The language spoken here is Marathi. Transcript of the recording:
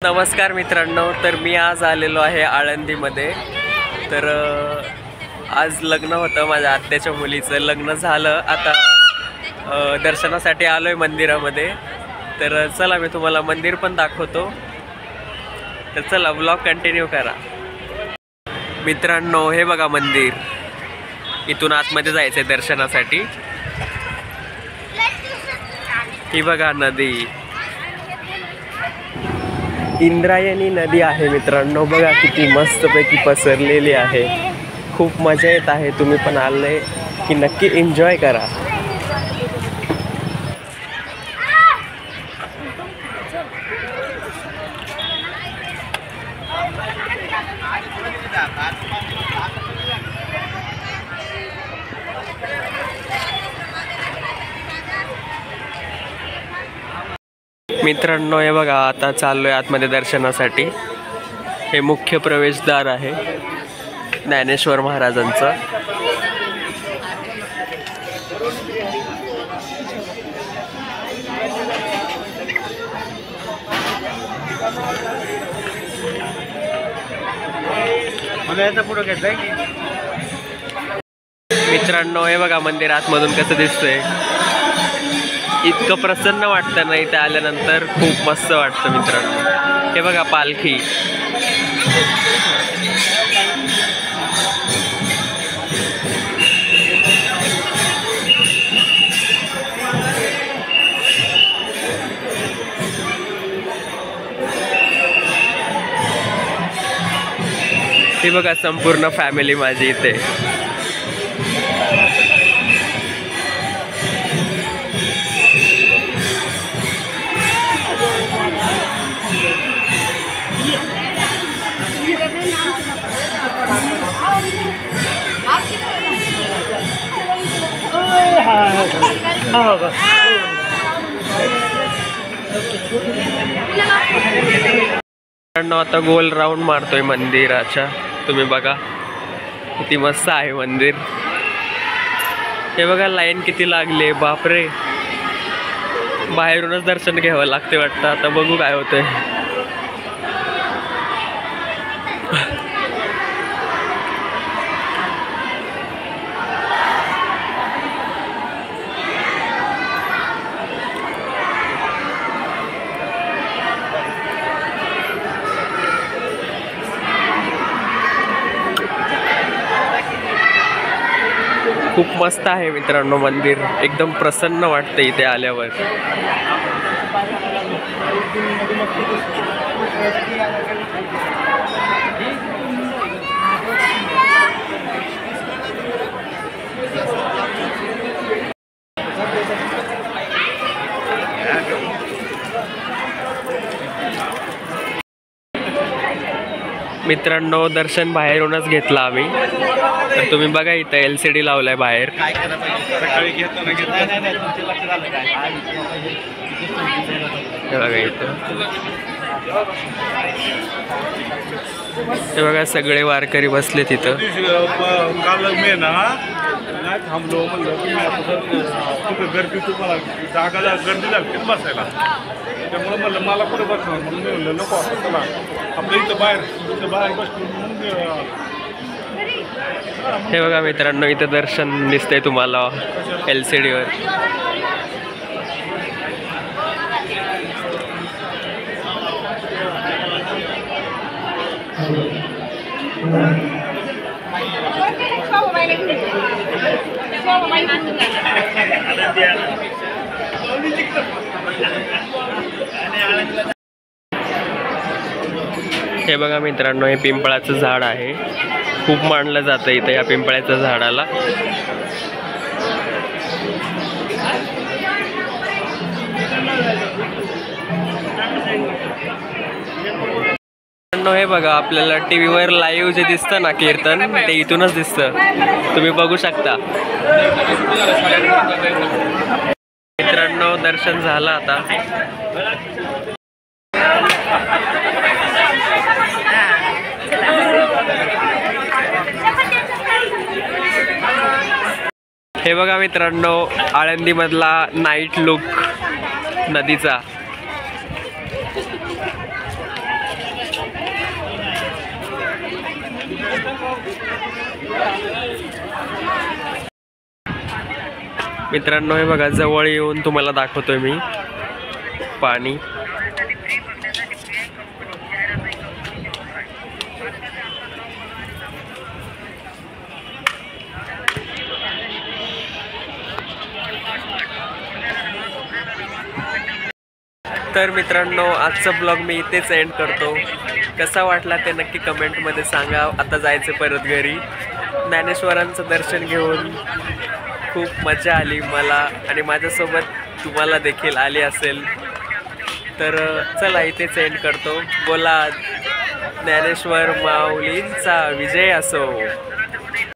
नमस्कार मित्रांनो, तर मी आज आलेलो आहे आळंदीमध्ये। तर आज लग्न होतं, माझ्या आत्याच्या मुलीचं लग्न झालं। आता दर्शनासाठी आलोय मंदिरामध्ये। तर चला मी तुम्हाला मंदिर पण दाखवतो, तर चला व्लॉग कंटिन्यू करा। मित्रांनो हे बघा मंदिर, इथून आतमध्ये जायचंय दर्शनासाठी। ही बघा नदी, इंद्रायणी नदी आहे मित्रांनो। बघा किती मस्तपैकी पसरलेली आहे, खूप मजा येत आहे। तुम्ही पण आले की नक्की एन्जॉय करा। मित्रांनो हे बघा, आता चाललोय आतमध्ये दर्शनासाठी। हे मुख्य प्रवेशद्वार आहे ज्ञानेश्वर महाराजांचं। मित्रांनो हे बघा मंदिर आतमधून कसं दिसतंय, इतकं प्रसन्न वाटतं ना इथे आल्यानंतर, खूप मस्त वाटतं मित्रांनो। हे बघा पालखी, हे बघा संपूर्ण फॅमिली माझी इथे। आता गोल राऊंड मारतोय मंदिराच्या, तुम्ही बघा किती मस्त आहे मंदिर। हे बघा लाईन किती लागली, बापरे। बाहेरूनच दर्शन घ्यावं लागते वाटतं, आता बघू काय होतंय। खूप मस्त आहे मित्रांनो मंदिर, एकदम प्रसन्न वाटतं इथे आल्यावर। मित्रांनो दर्शन बाहेरूनच घेतलं आम्ही। तर तुम्ही बघा इथं LCD लावलाय बाहेर। बघा इथं, हे बघा सगळे वारकरी बसले तिथं। काल मी ना नाही थांबलो, म्हणलं गर्दी तुम्हाला जागा गर्दी लागते बसायला, त्यामुळे म्हणलं मला कुठे बसणार, म्हणून मी म्हणलं नको चला आपलं इथं बाहेर बसलो। हे बघा मित्रांनो इथं दर्शन दिसतंय तुम्हाला LCD वर। हे बघा मित्रांनो हे पिंपळाचं झाड आहे, खूप मानलं जातं इथं या पिंपळाच्या झाडाला। हे बघा आपल्याला टीव्हीवर लाईव्ह जे दिसतं ना कीर्तन, ते इथूनच दिसतं, तुम्ही बघू शकता। मित्रांनो दर्शन झालं आता। हे बघा मित्रांनो आळंदीमधला नाईट लुक नदीचा। मित्रांनो हे बघा, जवळ येऊन तुम्हाला दाखवतोय मी पाणी. तर मित्रांनो आजचा ब्लॉग मी इथेच एंड करतो. कसा वाटला ते नक्की कमेंटमध्ये सांगा. आता जायचं परत घरी. ज्ञानेश्वरांचं दर्शन घेऊन खूप मजा आली मला आणि माझ्यासोबत तुम्हाला देखील आली असेल. तर चला इथेच एंड करतो. बोला ज्ञानेश्वर माऊलींचा विजय असो.